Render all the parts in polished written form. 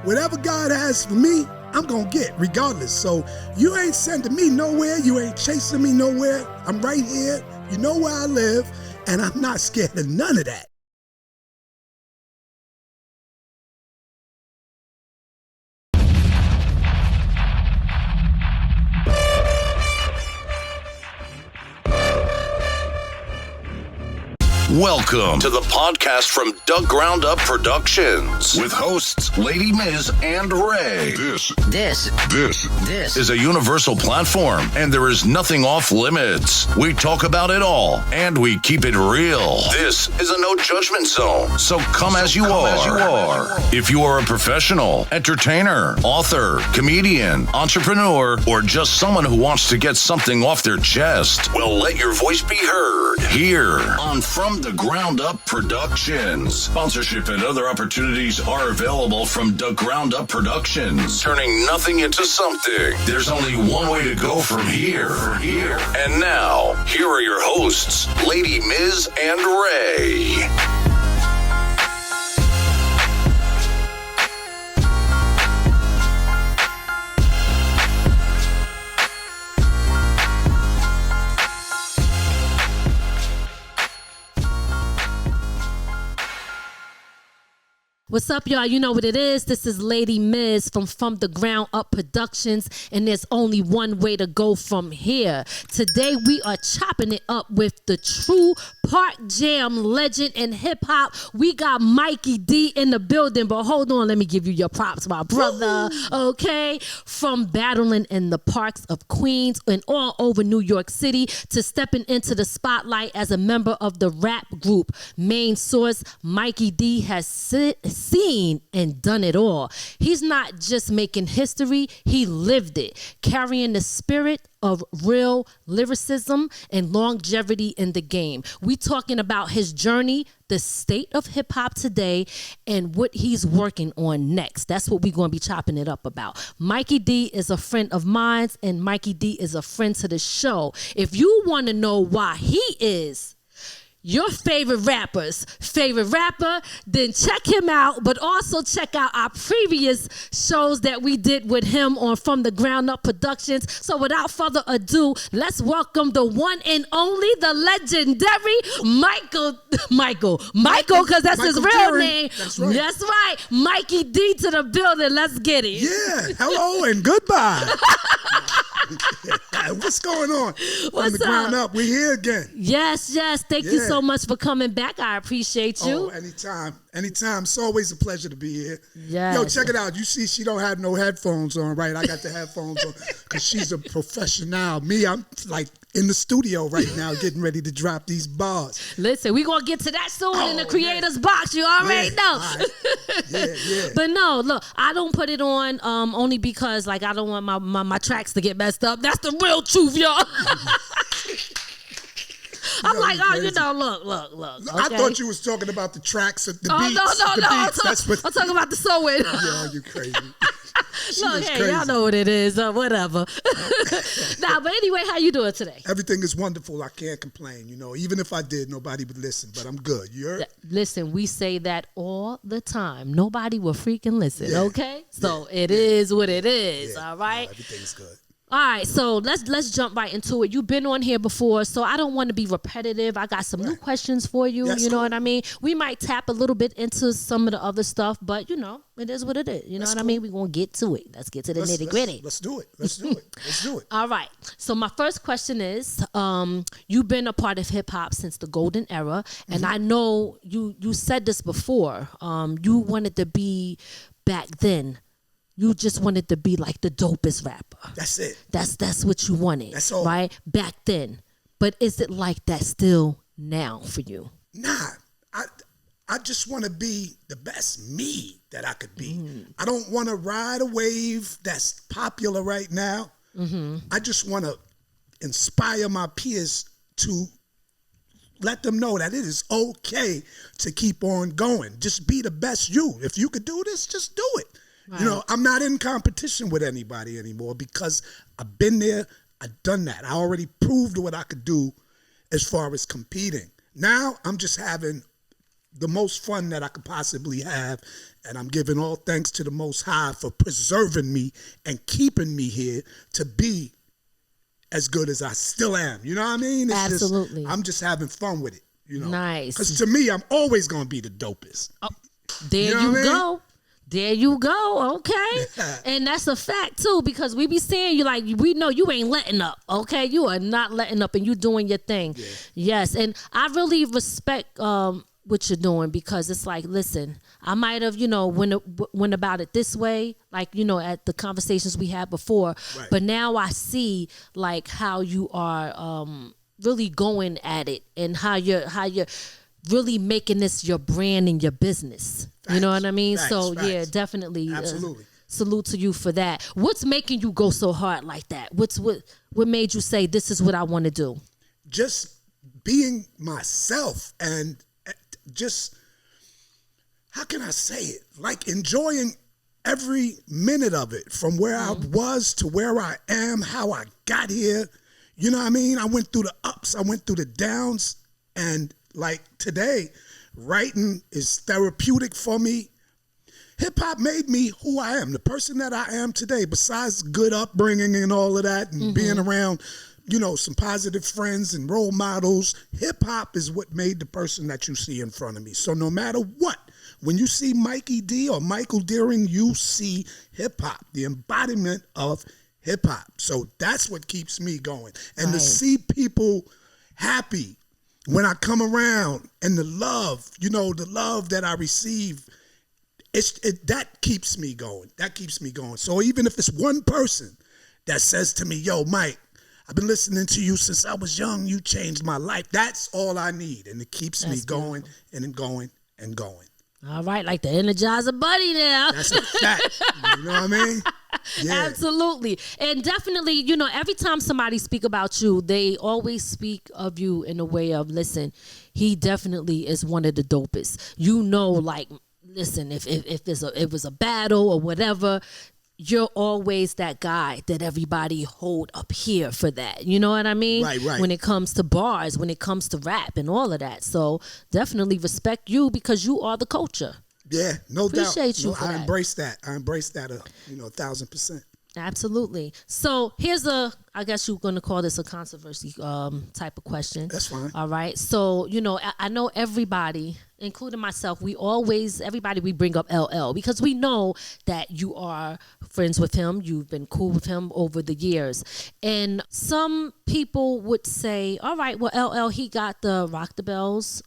whatever God has for me, I'm going to get regardless. So you ain't sending me nowhere. You ain't chasing me nowhere. I'm right here. You know where I live, and I'm not scared of none of that. Welcome to the podcast from Doug Ground Up Productions with hosts Lady Miz and Ray. This is a universal platform, and there is nothing off limits. We talk about it all, and we keep it real. This is a no judgment zone, so come as you are. If you are a professional, entertainer, author, comedian, entrepreneur, or just someone who wants to get something off their chest, well, let your voice be heard here on From the Ground Up Productions. Sponsorship and other opportunities are available from the Ground Up Productions. Turning nothing into something. There's only one way to go from here. And now, here are your hosts, Lady Miz and Ray. What's up, y'all? You know what it is. This is Lady Miz from the Ground Up Productions, and there's only one way to go from here. Today, we are chopping it up with the true Park Jam legend in hip-hop. We got Mikey D in the building, but hold on. Let me give you your props, my brother, okay? From battling in the parks of Queens and all over New York City to stepping into the spotlight as a member of the rap group Main Source, Mikey D has seen and done it all. He's not just making history, he lived it, carrying the spirit of real lyricism and longevity in the game. We talking about his journey, the state of hip hop today, and what he's working on next. That's what we're going to be chopping it up about. Mikey D is a friend of mine, and Mikey D is a friend to the show. If you want to know why he is your favorite rapper's favorite rapper, then check him out, but also check out our previous shows that we did with him on From the Ground Up Productions. So without further ado, let's welcome the one and only, the legendary Michael, because that's his real name. That's right. Mikey D to the building. Let's get it. Yeah, hello and goodbye. What's going on? From the ground up, we're here again. Yes. Thank you so much for coming back. I appreciate you. Oh, anytime. It's always a pleasure to be here. Yes. Yo, check it out. You see, she don't have no headphones on, right? I got the headphones on because she's a professional. Me, I'm like in the studio right now getting ready to drop these bars. Listen, we're going to get to that soon in the creator's box. You already know. Right. Yeah. But no, look, I don't put it on only because like I don't want my tracks to get messed up. That's the real truth, y'all. I'm like, look. Okay? I thought you was talking about the tracks of the beats. No. I'm talking about the sewing. Yeah, you crazy. Look, hey, y'all know what it is, whatever. But anyway, how you doing today? Everything is wonderful. I can't complain. You know, even if I did, nobody would listen, but I'm good. You heard? Listen, we say that all the time. Nobody will freaking listen, okay? So it is what it is, all right? No, everything's good. All right, so let's jump right into it. You've been on here before, so I don't want to be repetitive. I got some new questions for you. Yes, you know what I mean? We might tap a little bit into some of the other stuff, but you know, it is what it is. You know what I mean? We're gonna get to it. Let's get to the nitty gritty. Let's do it. All right. So my first question is, you've been a part of hip hop since the golden era, and I know you said this before. You wanted to be back then. You just wanted to be like the dopest rapper. That's it. That's what you wanted. That's all. Right? Back then. But is it like that still now for you? Nah. I just want to be the best me that I could be. I don't want to ride a wave that's popular right now. I just want to inspire my peers to let them know that it is okay to keep on going. Just be the best you. If you could do this, just do it. Right. You know, I'm not in competition with anybody anymore because I've been there, I've done that. I already proved what I could do as far as competing. Now I'm just having the most fun that I could possibly have. And I'm giving all thanks to the Most High for preserving me and keeping me here to be as good as I still am. You know what I mean? It's Absolutely. I'm just having fun with it. You know? Nice. Because to me, I'm always going to be the dopest. Oh, there you go. There you go. Okay. And that's a fact too, because we be seeing you like, we know you ain't letting up. Okay. You are not letting up and you doing your thing. Yeah. Yes. And I really respect what you're doing, because it's like, listen, I might have, went about it this way, like, at the conversations we had before, right. But now I see like how you are really going at it and how you're really making this your brand and your business. Facts, you know what I mean? Facts, so facts. Yeah, definitely. Absolutely. Salute to you for that. What's making you go so hard like that? What made you say, this is what I want to do? Just being myself and just, how can I say it? Like enjoying every minute of it, from where I was to where I am, how I got here. You know what I mean? I went through the ups, I went through the downs, and like today, writing is therapeutic for me. Hip hop made me who I am, the person that I am today, besides good upbringing and all of that, and being around, some positive friends and role models. Hip hop is what made the person that you see in front of me. So no matter what, when you see Mikey D or Michael Deering, you see hip hop, the embodiment of hip hop. So that's what keeps me going. And to see people happy when I come around, and the love, the love that I receive, that keeps me going. That keeps me going. So even if it's one person that says to me, yo, Mike, I've been listening to you since I was young. You changed my life. That's all I need. And it keeps me going and going and going. All right, like the Energizer Buddy now. That's a fact. You know what I mean? Yeah. Absolutely. And definitely, every time somebody speak about you, they always speak of you in a way of, listen, he definitely is one of the dopest. Like, listen, if it was a battle or whatever, you're always that guy that everybody hold up here for that. You know what I mean? Right. When it comes to bars, when it comes to rap and all of that. So definitely respect you, because you are the culture. Yeah, no doubt. Appreciate you for that. I embrace that. 1,000%. Absolutely. So here's I guess you're going to call this a controversy type of question. That's fine. All right. So, I know everybody, including myself, we bring up LL, because we know that you are friends with him. You've been cool with him over the years. And some people would say, all right, well, LL, he got the Rock the Bells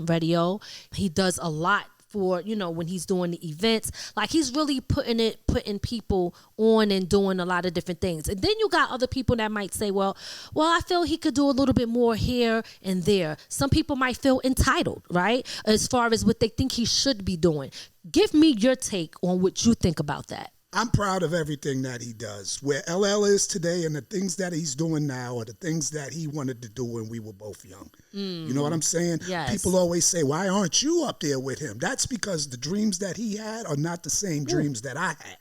radio. He does a lot for, when he's doing the events. Like, he's really putting people on and doing a lot of different things. And then you got other people that might say, well, I feel he could do a little bit more here and there. Some people might feel entitled, right? As far as what they think he should be doing. Give me your take on what you think about that. I'm proud of everything that he does. Where LL is today and the things that he's doing now are the things that he wanted to do when we were both young. You know what I'm saying? Yes. People always say, why aren't you up there with him? That's because the dreams that he had are not the same dreams that I had.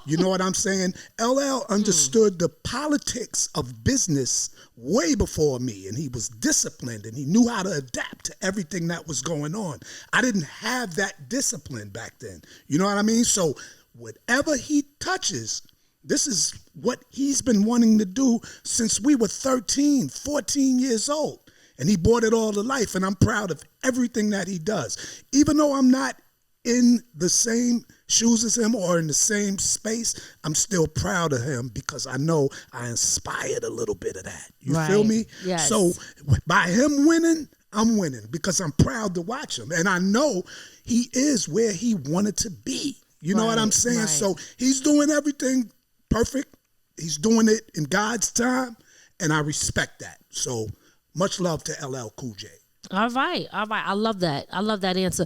You know what I'm saying? LL understood the politics of business way before me, and he was disciplined, and he knew how to adapt to everything that was going on. I didn't have that discipline back then. You know what I mean? So whatever he touches, this is what he's been wanting to do since we were 13, 14 years old. And he brought it all to life, and I'm proud of everything that he does. Even though I'm not in the same shoes as him or in the same space, I'm still proud of him, because I know I inspired a little bit of that. You feel me? Yes. So by him winning, I'm winning, because I'm proud to watch him. And I know he is where he wanted to be. You know what I'm saying? Right. So he's doing everything perfect. He's doing it in God's time, and I respect that. So much love to LL Cool J. All right. I love that. I love that answer.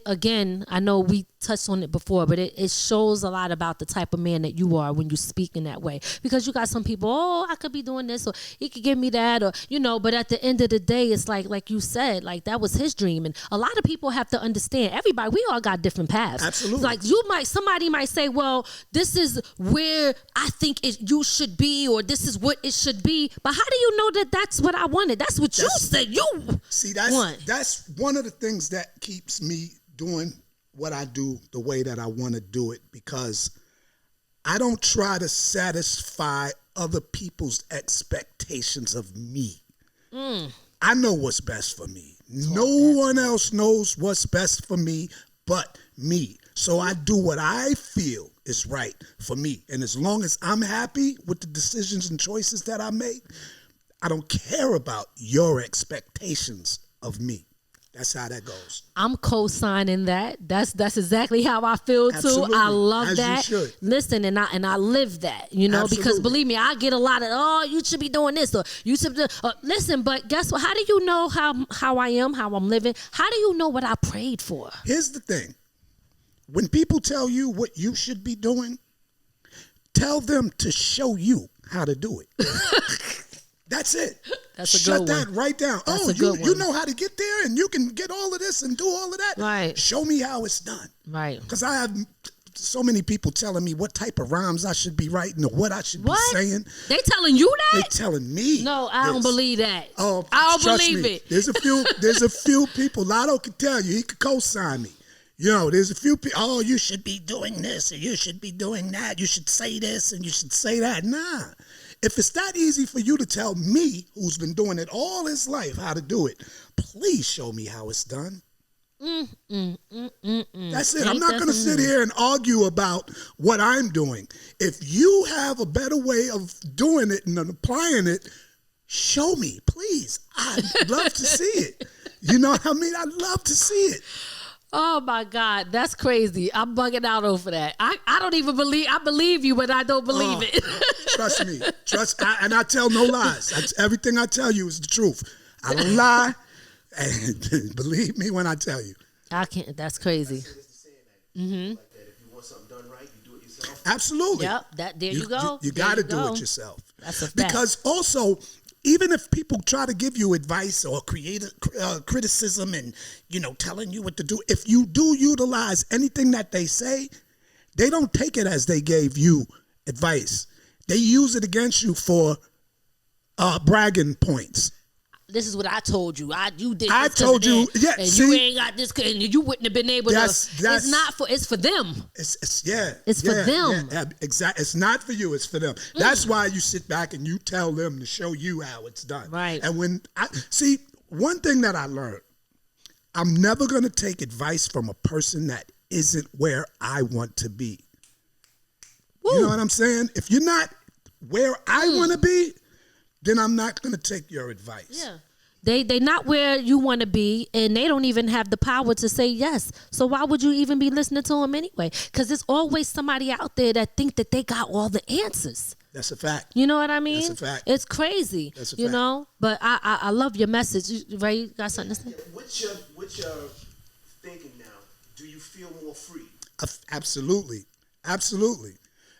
Again, I know we touched on it before, but it shows a lot about the type of man that you are when you speak in that way. Because you got some people, I could be doing this, or he could give me that, or but at the end of the day, it's like you said, like that was his dream. And a lot of people have to understand, everybody, we all got different paths. Absolutely. Like somebody might say, well, this is where I think you should be, or this is what it should be. But how do you know that that's what I wanted? That's what you said you want. That's one of the things that keeps me doing what I do the way that I want to do it, because I don't try to satisfy other people's expectations of me. I know what's best for me. No one else knows what's best for me but me. So I do what I feel is right for me. And as long as I'm happy with the decisions and choices that I make, I don't care about your expectations of me. That's how that goes. I'm co-signing that. That's exactly how I feel too. Absolutely. I love As that. you should. Listen, and I live that, Absolutely. because believe me, I get a lot of, you should be doing this, or you should listen, but guess what? How do you know how I am, how I'm living? How do you know what I prayed for? Here's the thing. When people tell you what you should be doing, tell them to show you how to do it. That's it. That's a Shut good that one. right down. That's a you good one. know how to get there, and you can get all of this and do all of that. Right. Show me how it's done. Right. Because I have so many people telling me what type of rhymes I should be writing or what I should be saying. They telling you They that? telling me. No, I don't believe that. Oh, I don't trust believe me. it. There's a few people. Lotto can tell you. He could co-sign me. There's a few people. Oh, you should be doing this, or you should be doing that. You should say this, and you should say that. Nah. If it's that easy for you to tell me, who's been doing it all his life, how to do it, please show me how it's done. That's it. I'm not going to sit here and argue about what I'm doing. If you have a better way of doing it and applying it, show me, please. I'd love to see it. You know what I mean? I'd love to see it. Oh my God, that's crazy. I'm bugging out over that. I don't even I believe you, but I don't believe it. Trust me. And I tell no lies. Everything I tell you is the truth. I don't lie. And believe me when I tell you. I can't. That's crazy. Like that. If you want something done right, you do it yourself. Absolutely. Yep. There you go. You got to do it yourself. That's a fact. Because also, even if people try to give you advice or create criticism and, telling you what to do, if you do utilize anything that they say, they don't take it as they gave you advice. They use it against you for bragging points. This is what I told you. You did this. I told you, and you ain't got this, and you wouldn't have been able to. It's not for. It's for them. It's for them. Yeah, exactly. It's not for you. It's for them. That's why you sit back and you tell them to show you how it's done. Right. And when one thing that I learned, I'm never going to take advice from a person that isn't where I want to be. Woo. You know what I'm saying? If you're not where I want to be, then I'm not going to take your advice. Yeah. They not where you want to be, and they don't even have the power to say yes. So why would you even be listening to them anyway? Because there's always somebody out there that think that they got all the answers. That's a fact. You know what I mean? That's a fact. It's crazy. That's a fact. But I love your message. Ray, you got something to say? What's your thinking now? Do you feel more free? Absolutely.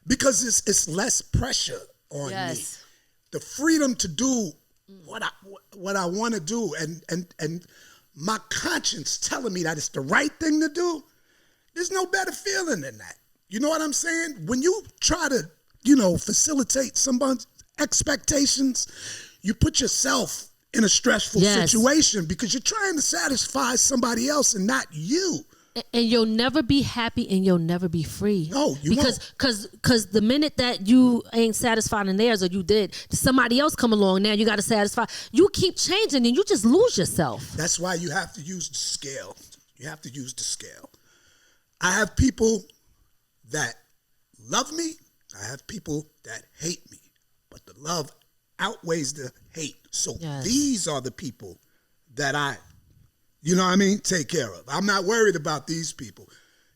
Because it's less pressure on me. The freedom to do what I want to do, and my conscience telling me that it's the right thing to do. There's no better feeling than that. You know what I'm saying? When you try to, facilitate someone's expectations, you put yourself in a stressful situation because you're trying to satisfy somebody else and not you. And you'll never be happy, and you'll never be free. No, you won't. Because the minute that you ain't satisfied in theirs, or you did, somebody else come along, now you got to satisfy. You keep changing, and you just lose yourself. That's why you have to use the scale. I have people that love me. I have people that hate me. But the love outweighs the hate. So these are the people that I take care of. I'm not worried about these people.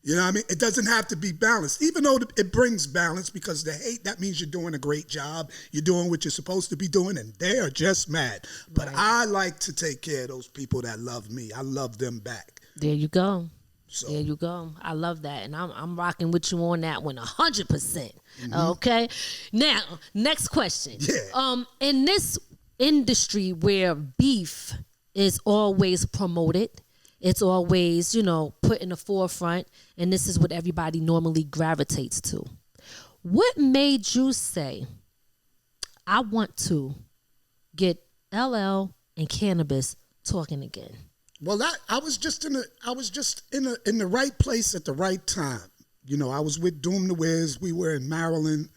You know what I mean? It doesn't have to be balanced, even though it brings balance, because the hate, that means you're doing a great job. You're doing what you're supposed to be doing, and they are just mad. But I like to take care of those people that love me. I love them back. There you go. So there you go. I love that, and I'm rocking with you on that one 100%. Okay. Now, next question. Yeah. In this industry where beef is always promoted, it's always, put in the forefront, and this is what everybody normally gravitates to. What made you say, I want to get LL and Cannabis talking again? Well, I was just in the right place at the right time. I was with Doom the Wiz. We were in Maryland,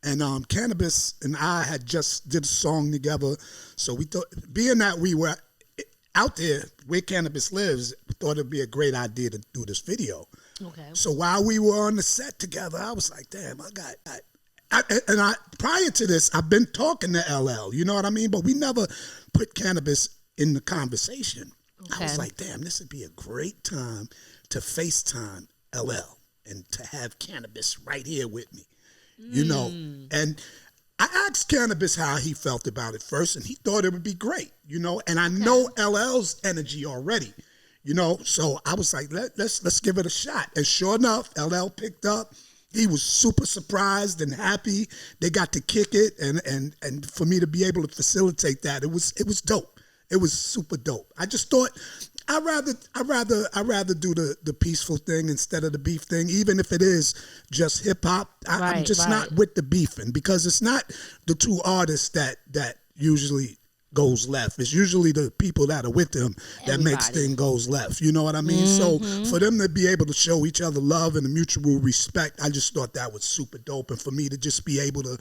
and Cannabis and I had just did a song together. So we thought, being that we were out there where Cannabis lives, we thought it'd be a great idea to do this video. Okay. So while we were on the set together, I was like, damn, prior to this, I've been talking to LL, you know what I mean? But we never put Cannabis in the conversation. Okay. I was like, damn, this would be a great time to FaceTime LL and to have Cannabis right here with me, And I asked Cannabis how he felt about it first, and he thought it would be great, And I know LL's energy already, So I was like, let's give it a shot. And sure enough, LL picked up. He was super surprised and happy. They got to kick it, and for me to be able to facilitate that, it was dope. It was super dope. I just thought I'd rather do the peaceful thing instead of the beef thing, even if it is just hip hop. I'm just not with the beefing, because it's not the two artists that usually goes left. It's usually the people that are with them that makes things goes left. You know what I mean? So for them to be able to show each other love and a mutual respect, I just thought that was super dope. And for me to just be able to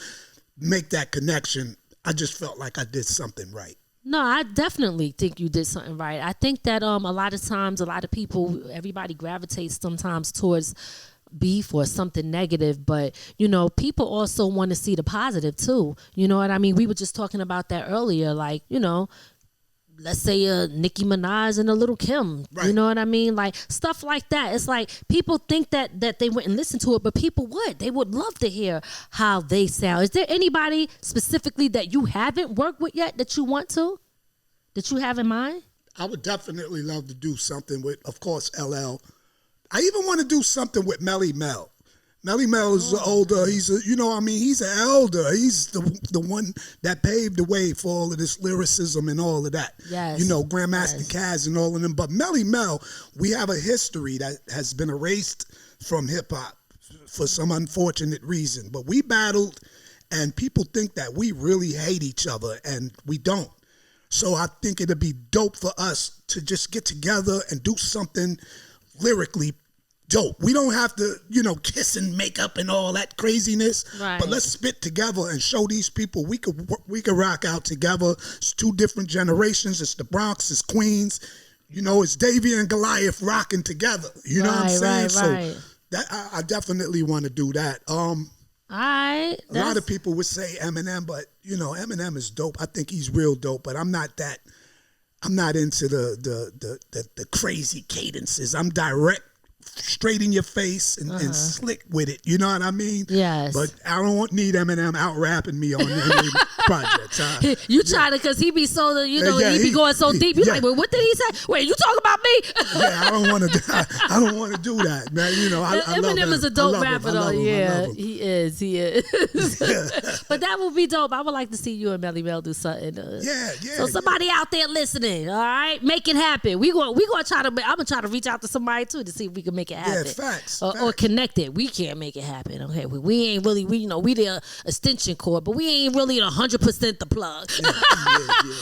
make that connection, I just felt like I did something right. No, I definitely think you did something right. I think that a lot of times, a lot of people, everybody gravitates sometimes towards beef or something negative, but people also want to see the positive too. You know what I mean? We were just talking about that earlier, like, let's say Nicki Minaj and a Little Kim. Right. You know what I mean? Like stuff like that. It's like people think that they wouldn't listen to it, but people would. They would love to hear how they sound. Is there anybody specifically that you haven't worked with yet that you want to? That you have in mind? I would definitely love to do something with, of course, LL. I even want to do something with Melly Mel. Melly Mel is older. He's he's an elder. He's the one that paved the way for all of this lyricism and all of that. Yes. Grandmaster Caz and all of them. But Melly Mel, we have a history that has been erased from hip hop for some unfortunate reason. But we battled, and people think that we really hate each other, and we don't. So I think it'd be dope for us to just get together and do something lyrically dope. We don't have to, kiss and make up and all that craziness. Right. But let's spit together and show these people we could rock out together. It's two different generations. It's the Bronx, it's Queens. It's Davey and Goliath rocking together. You know what I'm saying? Right. So that I definitely want to do that. A lot of people would say Eminem, but Eminem is dope. I think he's real dope, but I'm not into the crazy cadences. I'm direct, straight in your face, and slick with it. You know what I mean? Yes. But I don't need Eminem out rapping me on any projects. You try to, because he be so, he be going so deep. You like, well, what did he say? Wait, you talking about me? I don't want to do that, man. Eminem is a dope rapper, though. Yeah, he is. But that would be dope. I would like to see you and Melly Mel do something. So somebody out there listening, all right, make it happen. We gonna try to. I'm gonna try to reach out to somebody too to see if we can make it happen. Yeah, facts. Or connect it. We can't make it happen. Okay, we ain't really. We the extension cord, but we ain't really 100% the plug.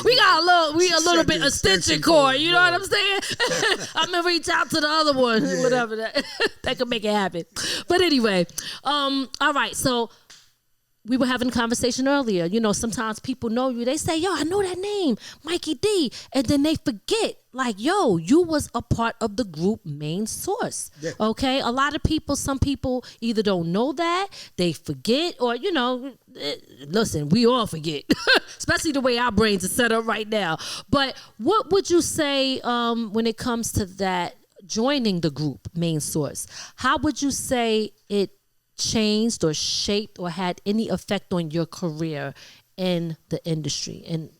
We got a little bit extension cord. You know what I'm saying? I'm gonna reach out to the other one, whatever that could make it happen. But anyway, all right. So we were having a conversation earlier. Sometimes people know you. They say, yo, I know that name, Mikey D. And then they forget, like, yo, you was a part of the group Main Source. Yeah. Okay? A lot of people, some people either don't know that, they forget, or, listen, we all forget, especially the way our brains are set up right now. But what would you say when it comes to that, joining the group Main Source? How would you say it changed or shaped or had any effect on your career in the industry in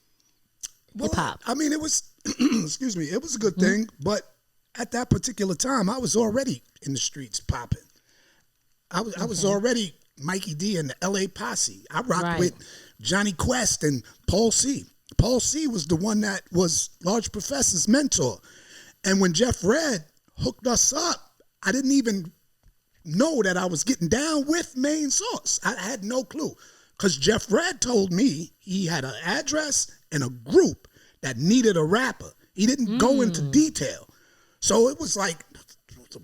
hip hop? I mean, it was excuse me, it was a good thing, but at that particular time, I was already in the streets popping. I was already Mikey D and the L.A. Posse. I rocked with Johnny Quest and Paul C. Paul C was the one that was Large Professor's mentor. And when Jeff Red hooked us up, I didn't even know that I was getting down with Main Source. I had no clue. Because Jeff Red told me he had an address and a group that needed a rapper. He didn't go into detail. So it was like,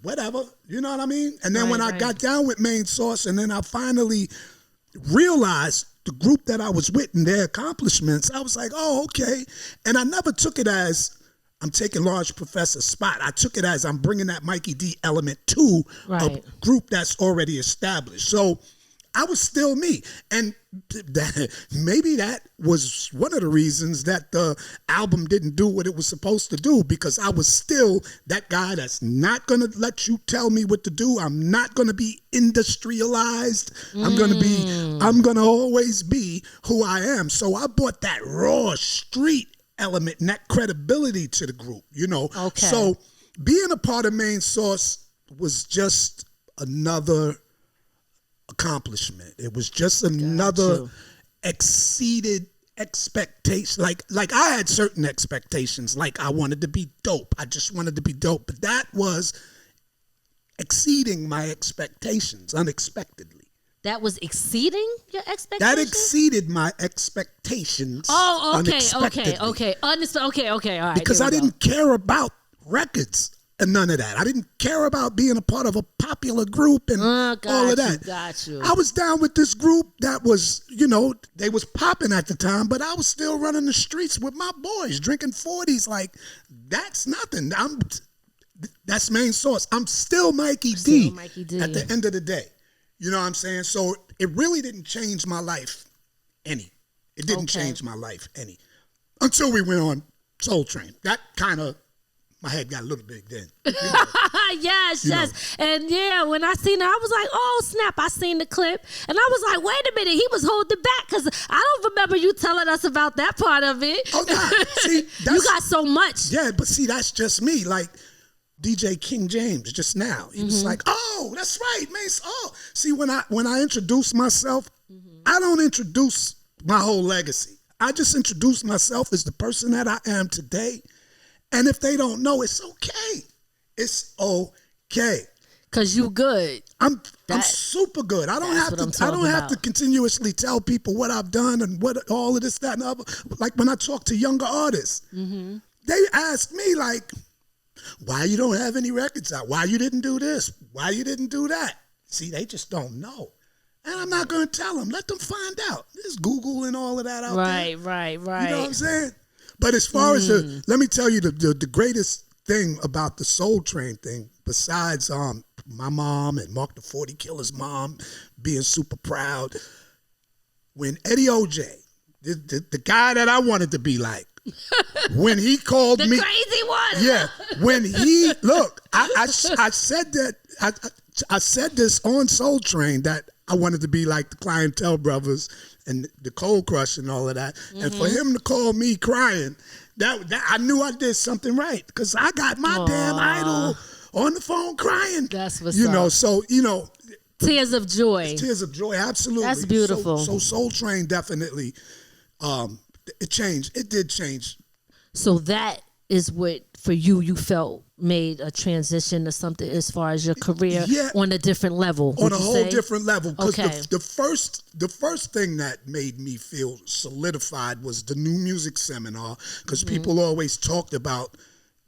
whatever, you know what I mean? And then when I got down with Main Source and then I finally realized the group that I was with and their accomplishments, I was like, oh, okay. And I never took it as I'm taking Large Professor's spot. I took it as I'm bringing that Mikey D element to a group that's already established. So I was still me. And maybe that was one of the reasons that the album didn't do what it was supposed to do, because I was still that guy that's not going to let you tell me what to do. I'm not going to be industrialized. I'm going to always be who I am. So I brought that raw street element and that credibility to the group, you know. Okay. So being a part of Main Source was just another accomplishment. It was just another exceeded expectation. Like I had certain expectations, like I wanted to be dope. I just wanted to be dope. But that was exceeding my expectations unexpectedly. That was exceeding your expectations? That exceeded my expectations. Oh, okay, okay. All right. Because I didn't care about records and none of that. I didn't care about being a part of a popular group and all of that. Got you. I was down with this group that was, you know, they was popping at the time, but I was still running the streets with my boys, drinking 40s. Like, that's nothing. That's Main Source. I'm still Mikey D at the end of the day. You know what I'm saying? So it really didn't change my life any. It didn't change my life any. Until we went on Soul Train. That kind of, my head got a little big then. You know, yes. And yeah, when I seen it, I was like, oh, snap. I seen the clip. And I was like, wait a minute. He was holding back because I don't remember you telling us about that part of it. Oh, nah. See, you got so much. Yeah, but see, that's just me. Like, DJ King James just now. He was like, oh, that's right, man. Oh, see, when I introduce myself, I don't introduce my whole legacy. I just introduce myself as the person that I am today. And if they don't know, it's okay. It's okay. Cause you good. I'm super good. I don't have to continuously tell people what I've done and what all of this, that, and other. Like when I talk to younger artists, they ask me like, why you don't have any records out? Why you didn't do this? Why you didn't do that? See, they just don't know. And I'm not going to tell them. Let them find out. There's Google and all of that out there. Right. You know what I'm saying? But as far as let me tell you the greatest thing about the Soul Train thing, besides my mom and Mark the 40 Killer's mom being super proud, when Eddie OJ, the guy that I wanted to be like, when he called me, the crazy one. Yeah, when he I said that I said this on Soul Train that I wanted to be like the Clientele Brothers and the Cold Crush and all of that, and for him to call me crying, that I knew I did something right because I got my damn idol on the phone crying. That's what's up. So tears of joy. Tears of joy, absolutely. That's beautiful. So Soul Train definitely. It changed. It did change. So that is what, for you felt made a transition to something as far as your career on a different level. On a whole different level. Because the first thing that made me feel solidified was the New Music Seminar, because people always talked about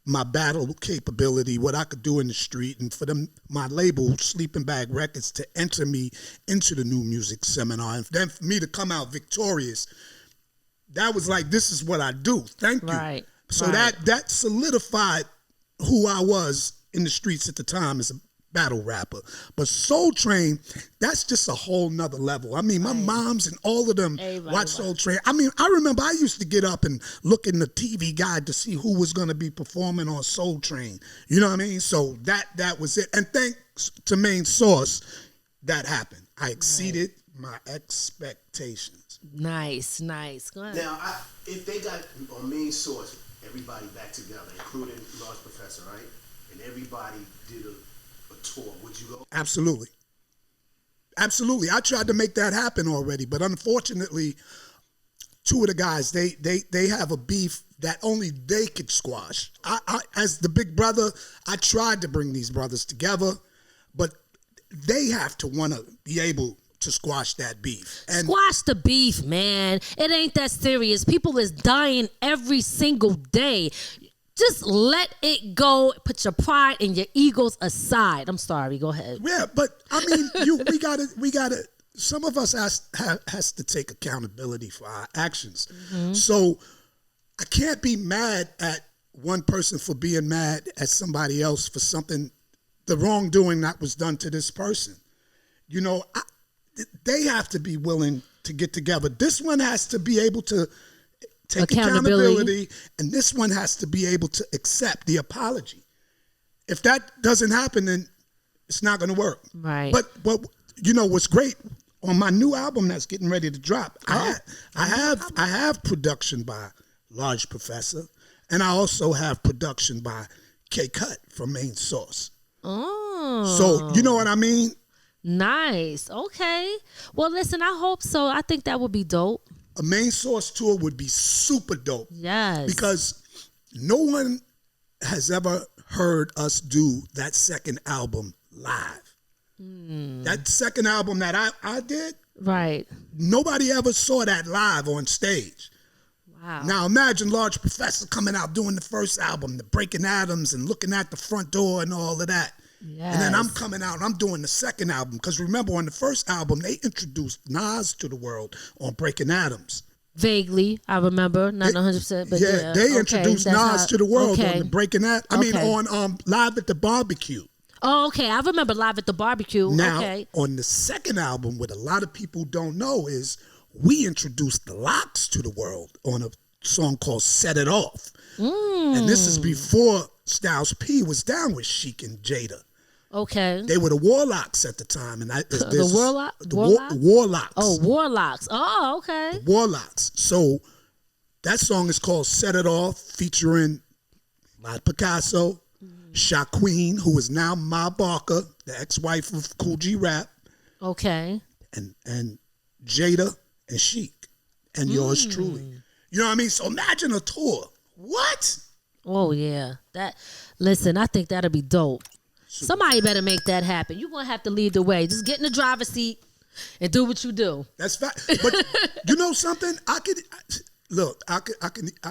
my battle capability, what I could do in the street, and for them, my label, Sleeping Bag Records, to enter me into the New Music Seminar, and then for me to come out victorious. That was like, this is what I do. Thank you. Right. So that solidified who I was in the streets at the time as a battle rapper. But Soul Train, that's just a whole nother level. I mean, my moms and all of them watch Soul Train. I mean, I remember I used to get up and look in the TV guide to see who was going to be performing on Soul Train. You know what I mean? So that was it. And thanks to Main Source, that happened. I exceeded my expectations. Nice. Go ahead. Now, if they got on Main Source, everybody back together, including Large Professor, right? and everybody did a tour, would you go? Absolutely. Absolutely. I tried to make that happen already, but unfortunately, two of the guys, they have a beef that only they could squash. I as the big brother, I tried to bring these brothers together, but they have to want to be able to squash that beef. And squash the beef, man. It ain't that serious. People is dying every single day. Just let it go. Put your pride and your egos aside. I'm sorry. Go ahead. yeah, but I mean, we gotta. Some of us has to take accountability for our actions. Mm-hmm. So I can't be mad at one person for being mad at somebody else for something, the wrongdoing that was done to this person. You know, they have to be willing to get together. This one has to be able to take accountability, and this one has to be able to accept the apology. If that doesn't happen, then it's not going to work. Right. But you know what's great on my new album that's getting ready to drop? I have production by Large Professor, and I also have production by K Cut from Main Source. Oh. So you know what I mean? Nice. Okay. Well, listen, I hope so. I think that would be dope. A Main Source tour would be super dope. Yes. Because no one has ever heard us do that second album live. That second album that I did, right. nobody ever saw that live on stage. Wow. Now imagine Large Professor coming out doing the first album, the Breaking Atoms, and looking at the front door and all of that. Yes. And then I'm coming out and I'm doing the second album. Because remember, on the first album, they introduced Nas to the world on Breaking Atoms. Vaguely, I remember, not 100%, but yeah. They introduced Nas to the world on the Breaking Atoms. I mean, Okay. on Live at the Barbecue. Oh, okay. I remember Live at the Barbecue. Now, Okay. on the second album, what a lot of people don't know is we introduced the Locks to the world on a song called Set It Off. And this is before Styles P was down with Sheik and Jada. Okay. They were the Warlocks at the time. And The Warlocks? Warlocks. Oh, Warlocks. Oh, okay. Warlocks. So that song is called Set It Off, featuring Matt Picasso, Shaqueen, who is now Ma Barker, the ex-wife of Cool G Rap, Okay. and Jada and Sheik, and yours truly. You know what I mean? So imagine a tour. What? Oh, yeah. Listen, I think that'll be dope. Somebody better make that happen. You're going to have to lead the way. Just get in the driver's seat and do what you do. That's fact. But you know something? I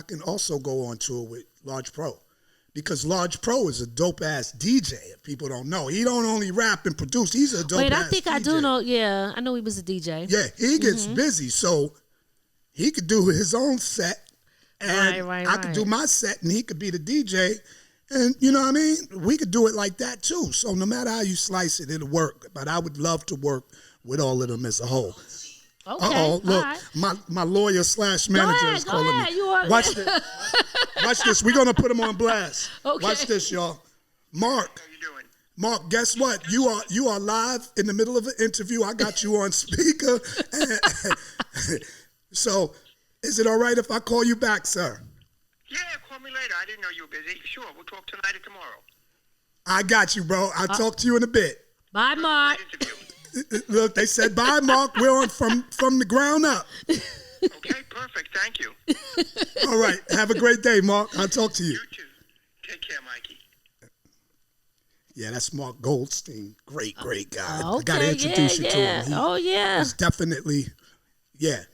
can also go on tour with Large Pro. Because Large Pro is a dope ass DJ. If people don't know, he don't only rap and produce. He's a dope. Wait, ass I think DJ. I do know. Yeah, I know he was a DJ. Yeah, he gets busy, so he could do his own set, and I could do my set, and he could be the DJ. And you know what I mean? We could do it like that too. So no matter how you slice it, it'll work. But I would love to work with all of them as a whole. Okay. Uh-oh, look, right. my lawyer / manager is calling me. You are, Watch this. Watch this. We're gonna put him on blast. Okay. Watch this, y'all. Mark. How you doing? Mark, guess what? You are live in the middle of an interview. I got you on speaker. So, is it all right if I call you back, sir? Yeah, call me later. I didn't know you were busy. Sure, we'll talk tonight or tomorrow. I got you, bro. I'll talk to you in a bit. Bye, Mark. Great interview. Look, they said bye, Mark. We're on from the ground up. Okay, perfect. Thank you. All right. Have a great day, Mark. I'll talk to you. You too. Take care, Mikey. Yeah, that's Mark Goldstein. Great guy. I Okay, got to introduce you to him. He's definitely,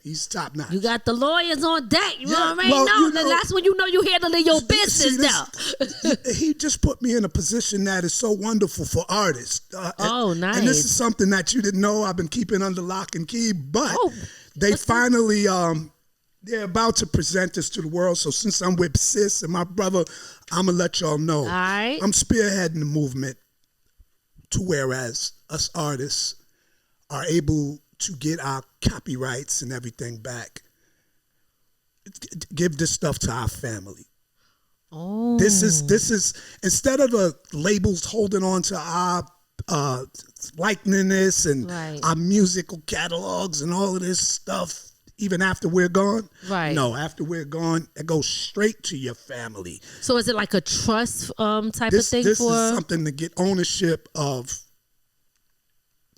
he's top notch. You got the lawyers on deck. You Yeah, already well, know. you know- That's when you know you're handling your business now. He just put me in a position that is so wonderful for artists. Nice. And this is something that you didn't know I've been keeping under lock and key, but they What's finally, they're about to present this to the world. So since I'm with Sis and my brother, I'm going to let y'all know. All right. I'm spearheading the movement to whereas us artists are able to get our copyrights and everything back. Give this stuff to our family. Oh. This is instead of the labels holding on to our likeness and Right. our musical catalogs and all of this stuff, even after we're gone. Right. No, after we're gone, it goes straight to your family. So is it like a trust type of thing This for? is something to get ownership of.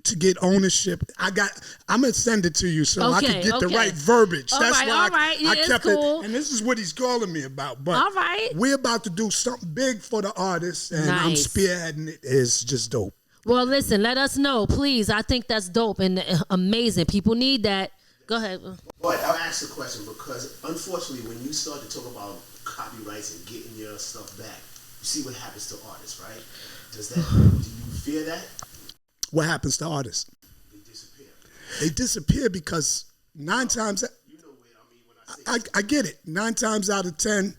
To get ownership, I'm gonna send it to you so I can get the right verbiage. All That's right, why all right. Yeah, I kept cool. it. And this is what he's calling me about. But all right, we're about to do something big for the artists, and I'm nice. spearheading it. It's just dope. Well, listen, let us know, please. I think that's dope and amazing. People need that. Go ahead. But I'll ask a question because unfortunately, when you start to talk about copyrights and getting your stuff back, you see what happens to artists, right? Do you fear that? What happens to artists? They disappear. They disappear because 9 times. You know what I mean when I say I get it. 9 times out of 10,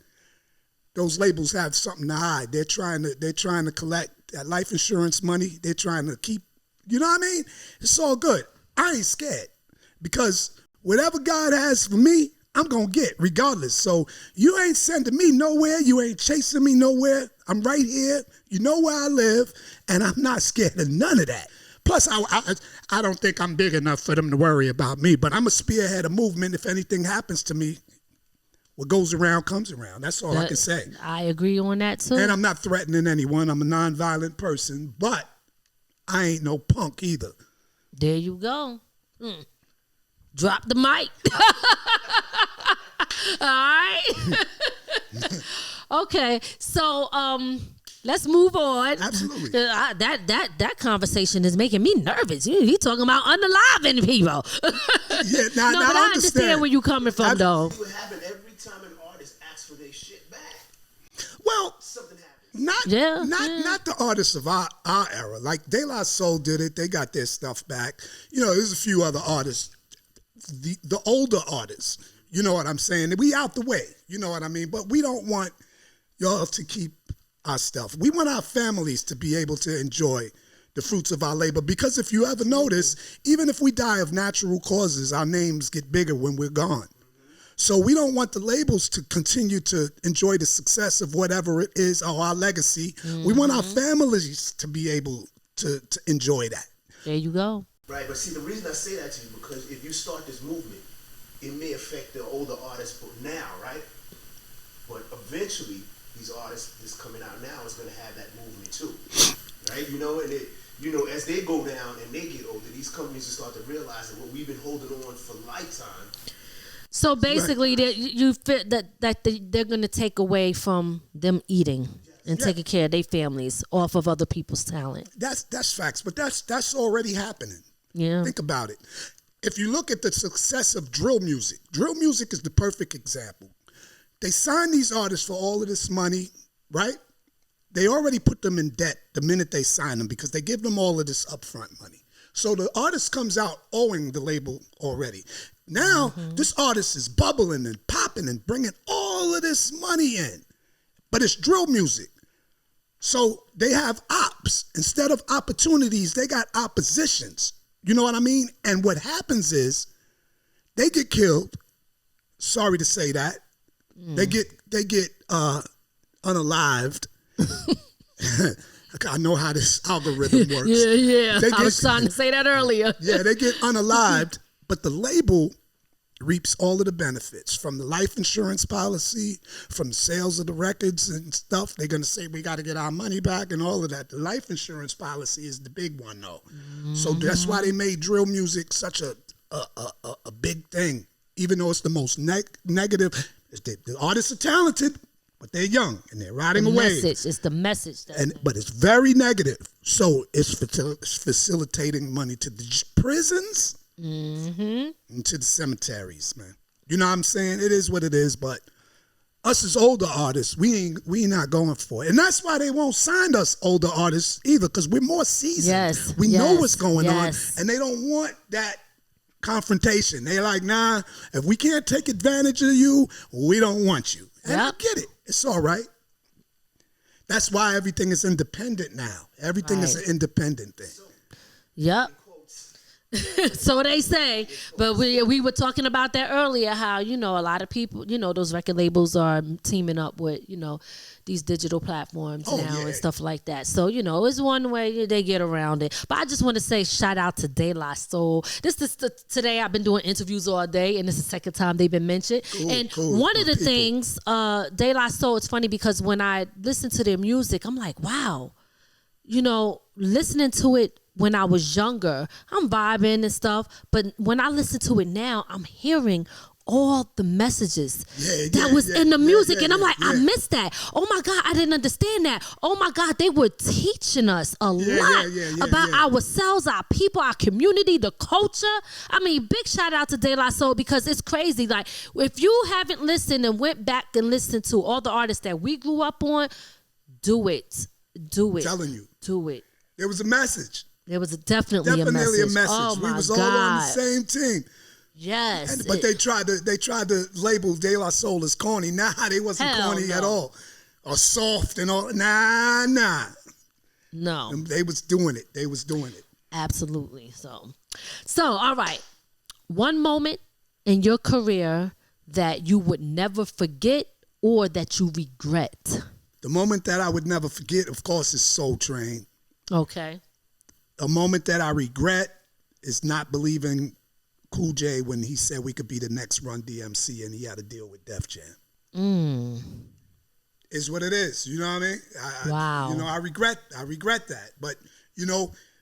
those labels have something to hide. They're trying to collect that life insurance money. They're trying to keep. You know what I mean? It's all good. I ain't scared because whatever God has for me, I'm gonna get regardless. So you ain't sending me nowhere. You ain't chasing me nowhere. I'm right here. You know where I live, and I'm not scared of none of that. Plus, I don't think I'm big enough for them to worry about me, but I'm a spearhead a movement. If anything happens to me, what goes around comes around. That's all I can say. I agree on that, too. And I'm not threatening anyone. I'm a nonviolent person, but I ain't no punk either. There you go. Drop the mic. All right. Okay, so let's move on. Absolutely. That conversation is making me nervous. You talking about unaliving people. Yeah, now, no, now but I understand where you coming from, though. What happened every time an artist asks for their shit back? Well, Something happens. Not the artists of our era. Like De La Soul did it. They got their stuff back. You know, there's a few other artists. The older artists. You know what I'm saying? We out the way. You know what I mean? But we don't want y'all to keep our stuff. We want our families to be able to enjoy the fruits of our labor. Because if you ever notice, even if we die of natural causes, our names get bigger when we're gone. So we don't want the labels to continue to enjoy the success of whatever it is or our legacy. We want our families to be able to enjoy that. There you go. Right, but see, the reason I say that to you, because if you start this movement, it may affect the older artists now, right? But eventually, these artists that's coming out now is going to have that movement too, right? You know, and as they go down and they get older, these companies will start to realize that what we've been holding on for lifetime. So basically, you feel that they're going to take away from them eating and taking care of their families off of other people's talent. That's facts, but that's already happening. Yeah. Think about it. If you look at the success of drill music is the perfect example. They sign these artists for all of this money, right? They already put them in debt the minute they sign them because they give them all of this upfront money. So the artist comes out owing the label already. Now, this artist is bubbling and popping and bringing all of this money in. But it's drill music. So they have ops. Instead of opportunities, they got oppositions. You know what I mean? And what happens is they get killed. Sorry to say that. They get unalived. I know how this algorithm works. Yeah. I was trying to say that earlier. Yeah, they get unalived, but the label reaps all of the benefits from the life insurance policy, from the sales of the records and stuff. They're going to say we got to get our money back and all of that. The life insurance policy is the big one, though. So that's why they made drill music such a big thing, even though it's the most negative. The artists are talented, but they're young and they're riding away. It's the message. But it's very negative. So it's facilitating money to the prisons and to the cemeteries, man. You know what I'm saying? It is what it is, but us as older artists, we not going for it. And that's why they won't sign us older artists either, because we're more seasoned. Yes, we know what's going on, and they don't want that confrontation. They're like, nah, if we can't take advantage of you, we don't want you. And I get it. It's all right. That's why everything is independent now. Everything is an independent thing. Yep. So they say. But we were talking about that earlier, how, a lot of people, those record labels are teaming up with, these digital platforms now and stuff like that. So, it's one way they get around it. But I just want to say shout out to De La Soul. Today I've been doing interviews all day, and this is the second time they've been mentioned. One of the things, De La Soul, it's funny because when I listen to their music, I'm like, wow, listening to it when I was younger, I'm vibing and stuff. But when I listen to it now, I'm hearing all the messages that was in the music. And I'm like, I missed that. Oh my God, I didn't understand that. Oh my God, they were teaching us a lot about ourselves, our people, our community, the culture. I mean, big shout out to De La Soul, because it's crazy. Like, if you haven't listened and went back and listened to all the artists that we grew up on, do it. Do it. I'm telling you. Do it. There was a message. There was definitely a message. Oh we my was God. all on the same team. Yes. But they tried to label De La Soul as corny. Nah, they wasn't corny at all. Or soft and all. Nah. No. They was doing it. Absolutely. So all right. One moment in your career that you would never forget or that you regret. The moment that I would never forget, of course, is Soul Train. Okay. A moment that I regret is not believing Cool J when he said we could be the next Run DMC and he had to deal with Def Jam. Is what it is. You know what I mean? Wow. I regret that. But,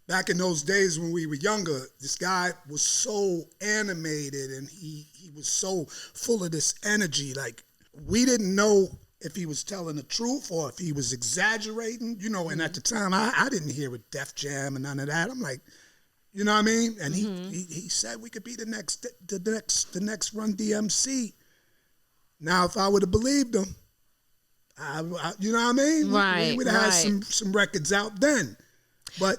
back in those days when we were younger, this guy was so animated and he was so full of this energy. Like, we didn't know if he was telling the truth or if he was exaggerating, and at the time I didn't hear with Def Jam and none of that. I'm like, you know what I mean? And he said we could be the next Run DMC. Now, if I would have believed him, I you know what I mean? Right. We would have had some records out then. But,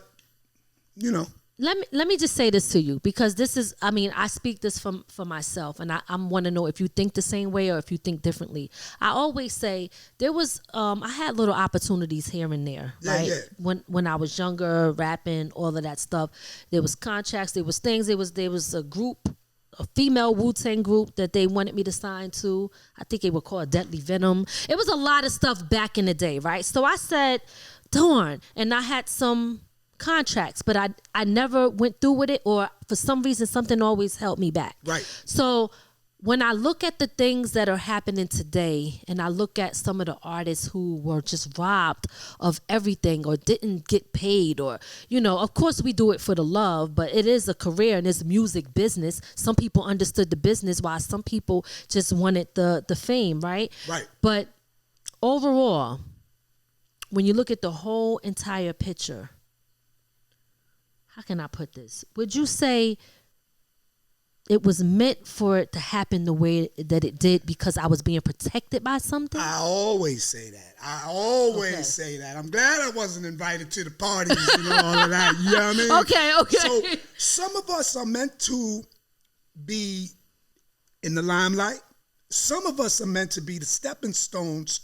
Let me just say this to you, because this is, I speak this for myself, and I want to know if you think the same way or if you think differently. I always say there was, I had little opportunities here and there, right? Yeah. When I was younger, rapping, all of that stuff. There was contracts, there was things, there was a group, a female Wu-Tang group that they wanted me to sign to. I think they were called Deadly Venom. It was a lot of stuff back in the day, right? So I said, darn, and I had some contracts, but I never went through with it, or for some reason something always held me back. Right. So when I look at the things that are happening today, and I look at some of the artists who were just robbed of everything or didn't get paid, or, of course we do it for the love, but it is a career and it's music business. Some people understood the business while some people just wanted the fame, right? Right. But overall, when you look at the whole entire picture, how can I put this? Would you say it was meant for it to happen the way that it did because I was being protected by something? I always say that. Say that. I'm glad I wasn't invited to the parties and all of that. You know what I mean? Okay. So some of us are meant to be in the limelight. Some of us are meant to be the stepping stones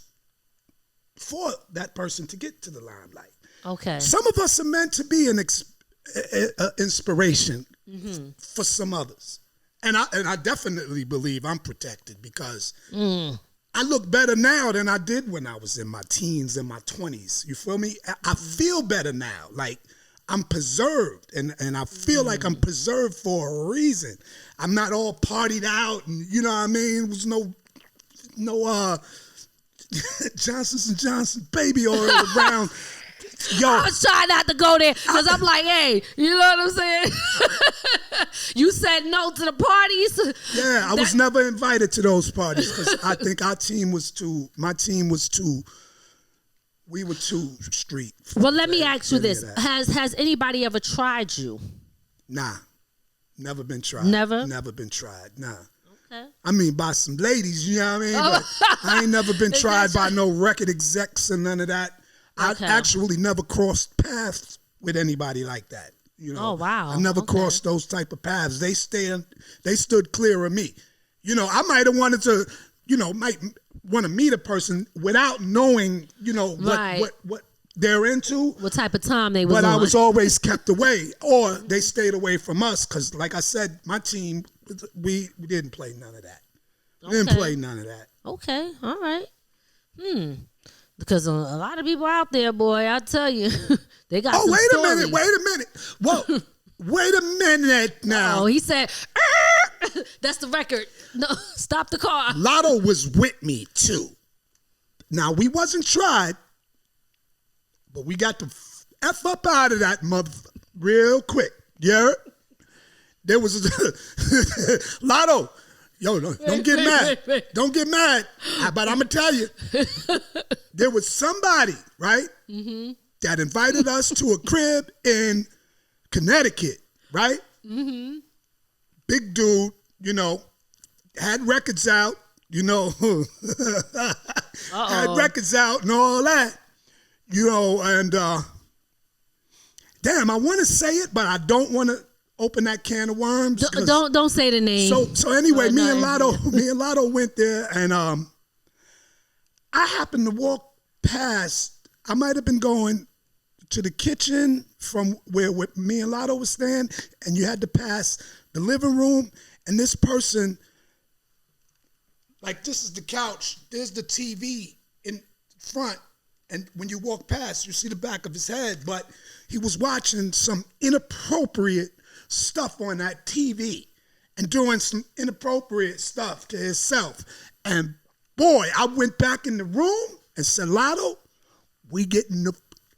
for that person to get to the limelight. Okay. Some of us are meant to be an inspiration for some others. And I definitely believe I'm protected because I look better now than I did when I was in my teens and my 20s. You feel me? I feel better now. Like, I'm preserved, and I feel like I'm preserved for a reason. I'm not all partied out, and you know what I mean? It was no Johnson & Johnson baby oil around. Yo. I was trying not to go there because I'm like, hey, you know what I'm saying? You said no to the parties. Yeah, I was never invited to those parties because I think we were too street. Well, let me ask you this. Has anybody ever tried you? Nah, never been tried. Never? Never been tried, nah. Okay. I mean, by some ladies, you know what I mean? But I ain't never been tried by no record execs and none of that. Okay. I actually never crossed paths with anybody like that. Oh, wow. I never crossed those type of paths. They stood clear of me. I might have wanted to, might want to meet a person without knowing, right. what they're into. What type of time they was But on. I was always kept away, or they stayed away from us because, like I said, my team, we didn't play none of that. We didn't play none of that. Okay, all right. Because a lot of people out there, boy, I tell you, they got some wait stories. a minute. Whoa, wait a minute now. Oh, he said, that's the record. No, stop the car. Lotto was with me, too. Now, we wasn't tried, but we got the F up out of that mother real quick. Yeah? There was a Lotto. Yo, don't get mad. Don't get mad. But I'm going to tell you, there was somebody, right, that invited us to a crib in Connecticut, right? Mm-hmm. Big dude, had records out, had records out and all that, and damn, I want to say it, but I don't want to open that can of worms. Don't say the name. So anyway, me and Lotto went there, and I happened to walk past. I might have been going to the kitchen from where me and Lotto was staying, and you had to pass the living room, and this person, like, this is the couch, there's the TV in front, and when you walk past, you see the back of his head, but he was watching some inappropriate stuff on that TV and doing some inappropriate stuff to himself. And boy, I went back in the room and said, Lotto, we getting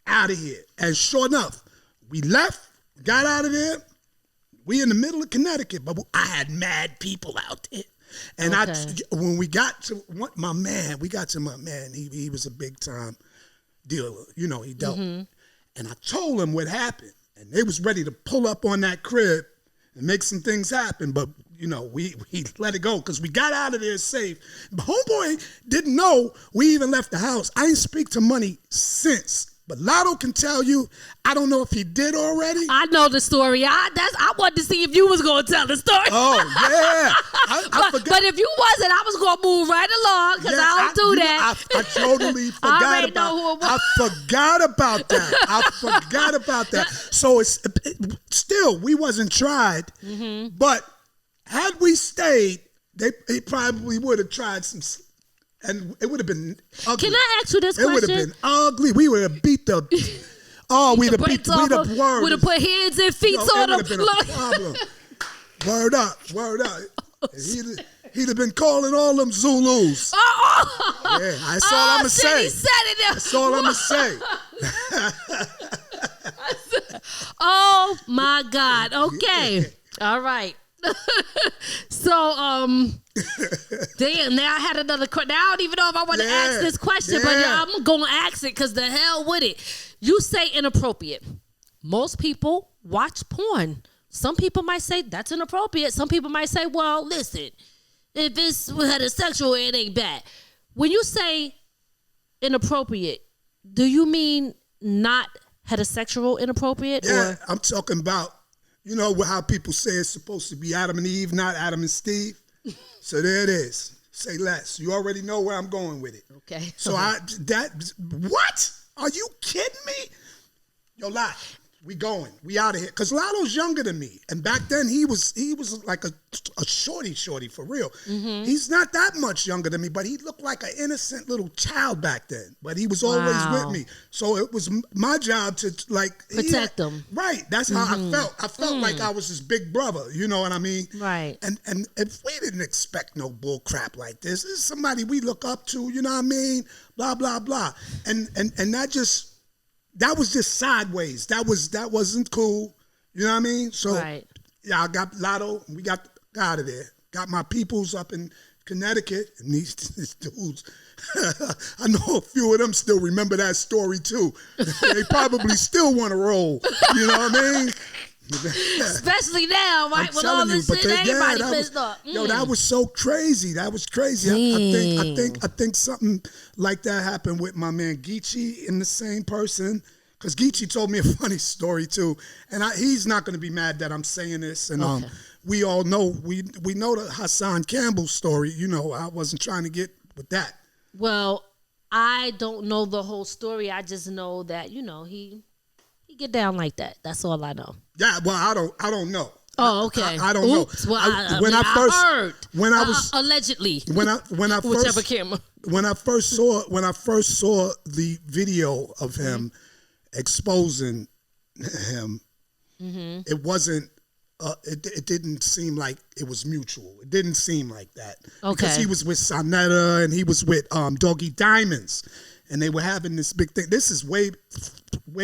out of here. And sure enough, we left, got out of there. We in the middle of Connecticut, but I had mad people out there. And when we got to my man, he was a big time dealer. He dealt. Mm-hmm. And I told him what happened. And they was ready to pull up on that crib and make some things happen. But, we let it go because we got out of there safe. But homeboy didn't know we even left the house. I ain't speak to Money since. But Lotto can tell you, I don't know if he did already. I know the story. I wanted to see if you was going to tell the story. Oh, yeah. I forgot. But if you wasn't, I was going to move right along because I don't do that. I totally forgot I forgot about that. I forgot about that. So still, we wasn't tried. Mm-hmm. But had we stayed, they probably would have tried some. And it would have been ugly. Can I ask you this question? It would have been ugly. We would have beat the. We'd have beat the word. Would have put hands and feet on them. It would have been a problem. Word up. He'd have been calling all them Zulus. Yeah, that's all I'm going to say. He said it. That's all I'm going to say. Oh, my God. Okay. All right. So, damn, now I had another question. Now I don't even know if I want to ask this question, but I'm going to ask it because the hell with it. You say inappropriate. Most people watch porn. Some people might say that's inappropriate. Some people might say, well, listen, if it's heterosexual, it ain't bad. When you say inappropriate, do you mean not heterosexual inappropriate? Yeah, or? I'm talking about, how people say it's supposed to be Adam and Eve, not Adam and Steve. So there it is. Say less. You already know where I'm going with it. Okay. So what? Are you kidding me? Yo, Lot, we going. We out of here. Because Lotto's younger than me. And back then, he was like a shorty for real. Mm-hmm. He's not that much younger than me, but he looked like an innocent little child back then. But he was always with me. So it was my job to, protect him. Right. That's how I felt. I felt like I was his big brother. You know what I mean? Right. And if we didn't expect no bull crap like this, this is somebody we look up to, you know what I mean? Blah, blah, blah. And that was just sideways. That wasn't cool. You know what I mean? So yeah, I got Lotto. We got out of there. Got my peoples up in Connecticut, and these dudes. I know a few of them still remember that story too. They probably still want to roll. You know what I mean? Especially now, right? With all this shit, everybody pissed off. Yo, that was so crazy. That was crazy. I think something like that happened with my man Geechee in the same person. Because Geechee told me a funny story too, and he's not going to be mad that I'm saying this. And we all know we know the Hassan Campbell story. I wasn't trying to get with that. Well, I don't know the whole story. I just know that, he get down like that. That's all I know. Yeah, well, I don't know. Oh, okay. I don't Oops. know. Well, I heard. When I was allegedly. When I whichever first camera. When I first saw the video of him exposing him, it wasn't. It didn't seem like it was mutual. It didn't seem like that. Okay. Because he was with Sonetta and he was with Doggy Diamonds, and they were having this big thing. This is way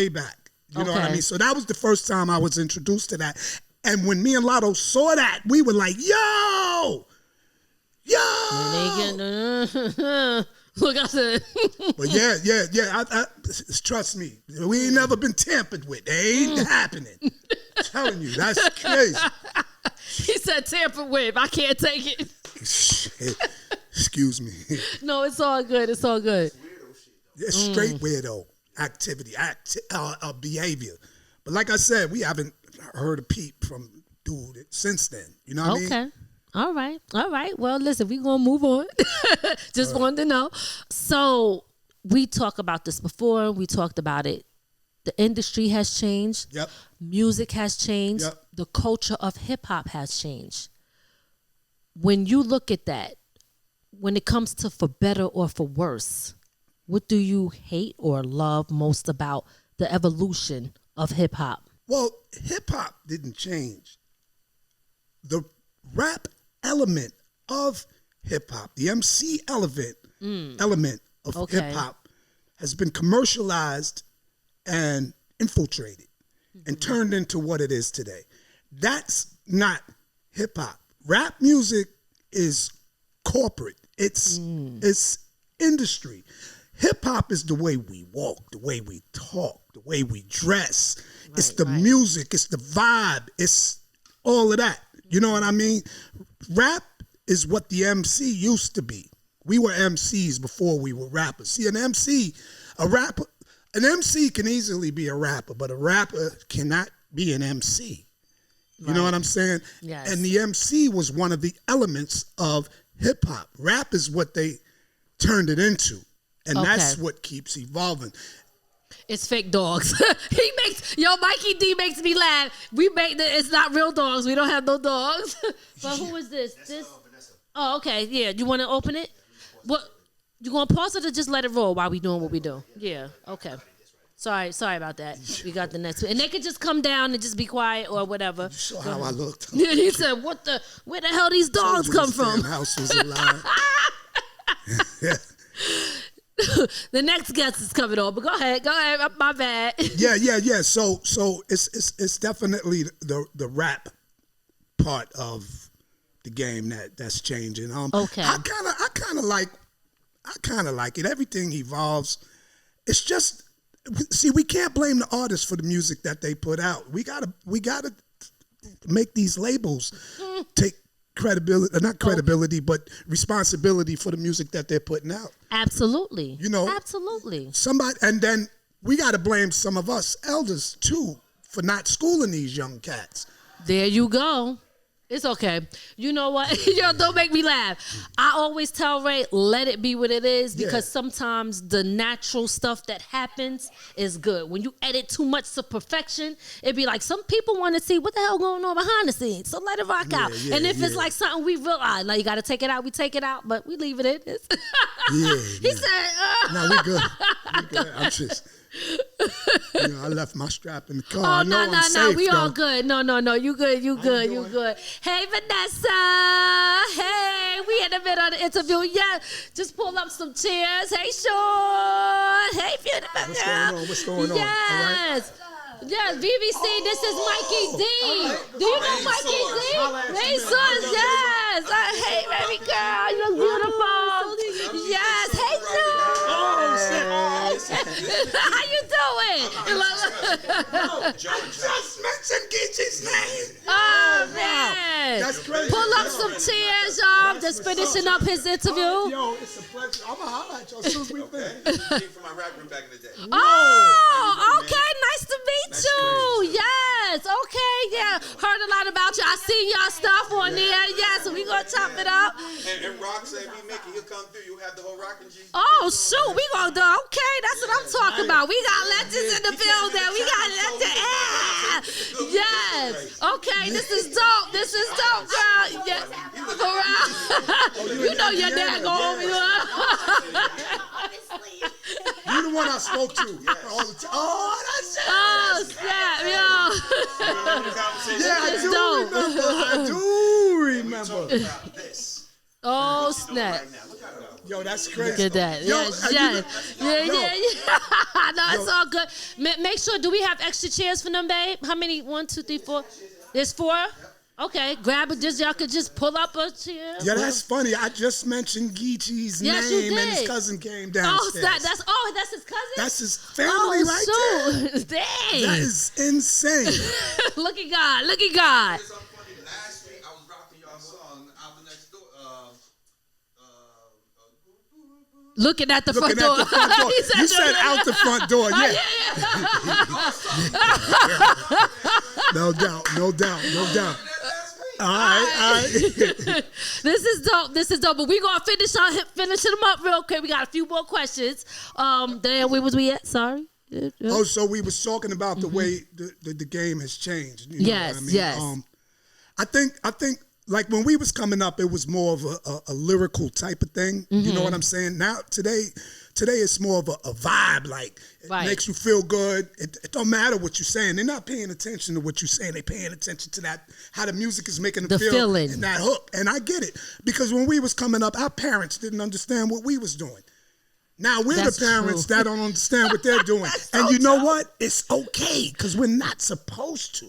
back. You know what I mean? So that was the first time I was introduced to that. And when me and Lotto saw that, we were like, yo! Look, I said. But yeah. I trust me, we ain't never been tampered with. It ain't happening. I'm telling you, that's crazy. He said tampered with. I can't take it. Excuse me. No, it's all good. It's all good. It's straight weirdo activity, behavior. But like I said, we haven't heard a peep from dude since then. You know what I mean? Okay. All right. Well, listen, we're going to move on. Just wanted to know. So we talked about this before. We talked about it. The industry has changed. Yep. Music has changed. Yep. The culture of hip-hop has changed. When you look at that, when it comes to for better or for worse, what do you hate or love most about the evolution of hip-hop? Well, hip-hop didn't change. The rap element of hip-hop, the MC element of hip-hop has been commercialized and infiltrated and turned into what it is today. That's not hip-hop. Rap music is corporate. It's industry. Hip-hop is the way we walk, the way we talk, the way we dress. Right, it's the music. It's the vibe. It's all of that. You know what I mean? Rap is what the MC used to be. We were MCs before we were rappers. See, an MC can easily be a rapper, but a rapper cannot be an MC. You know what I'm saying? Yes. And the MC was one of the elements of hip hop. Rap is what they turned it into. And that's what keeps evolving. It's fake dogs. Mikey D makes me laugh. It's not real dogs. We don't have no dogs. But who is this? Oh, okay. Yeah. You want to open it? What? You going to pause it or just let it roll while we doing what we do? Yeah. Okay. Sorry about that. We got the next one. And they could just come down and just be quiet or whatever. You saw how I looked. Yeah, he said, where the hell these dogs come from? House was alive. The next guest is coming on, but go ahead. My bad. Yeah. So it's definitely the rap part of the game that's changing. Okay. I kind of like it. Everything evolves. It's just, see, we can't blame the artists for the music that they put out. We gotta make these labels take credibility, but responsibility for the music that they're putting out. Absolutely. Absolutely. Somebody, and then we got to blame some of us elders too for not schooling these young cats. There you go. It's okay. You know what? Don't make me laugh. I always tell Ray, let it be what it is, because sometimes the natural stuff that happens is good. When you edit too much to perfection, it'd be like some people want to see what the hell going on behind the scenes. So let it rock out. And if it's like something we realize, like you got to take it out, we take it out, but we leave it in. He said, no, we good. I'm just... I left my strap in the car. Oh, no. We all good. No. You good. Hey, Vanessa. Hey, we in the middle of the interview. Yeah, just pull up some chairs. Hey, Sean. Hey, beautiful girl. What's going on? Yes. Yes, BBC, this is Mikey D. Do you know Mikey D? Hey, son, yes. Hey, baby girl, you look beautiful. Yes, hey, Sean. How you doing? Just mention Geechee's name. Oh, man. That's crazy. Pull up some chairs, y'all. Just finishing up his interview. Yo, it's a pleasure. I'm going to holler at y'all as soon as we finish. From my rap group back in the day. Oh, okay. Nice to meet you. Yes. Okay. Yeah. Heard a lot about you. I seen y'all stuff on there. Yeah. So we gonna gonna chop it up. And Rock said, we make it, he'll come through. You have the whole Rockin' G. Oh, shoot. We gonna do, okay, that's what I'm talking about. We got legends in the building. We got legends. Yes. Okay, this is dope. This is dope, girl. Yeah. For real. You know your dad go over you. You the one I spoke to all the time. Oh, that's it. Oh, snap, yo. Yeah, I do remember. Oh, snap. Yo, that's crazy. Look at that. Yo, Yes. Yeah. No, it's all good. Make sure, do we have extra chairs for them, babe? How many? 1, 2, 3, 4? There's 4? Okay, grab it. Y'all could just pull up a chair. Yeah, that's funny. I just mentioned Geechee's name, and his cousin came downstairs. That's his cousin? That's his family right there. Dang. That is insane. Look at God. Look at God. It's so funny. Last week, I was rocking y'all song out the next door. Looking at the front door. You said out the front door, yeah. No doubt. All right. This is dope. But we gonna finish them up real quick. We got a few more questions. Dan, where was we at? Sorry. Oh, so we was talking about the way the game has changed. You know yes, what I mean? yes. I think like when we was coming up, it was more of a lyrical type of thing. Mm-hmm. You know what I'm saying? Now today it's more of a vibe. Like it makes you feel good. It don't matter what you're saying. They're not paying attention to what you're saying. They're paying attention to that, how the music is making them feel feeling. And that hook. And I get it, because when we was coming up, our parents didn't understand what we was doing. Now we're the parents that don't understand what they're doing. And you know what? It's okay, because we're not supposed to.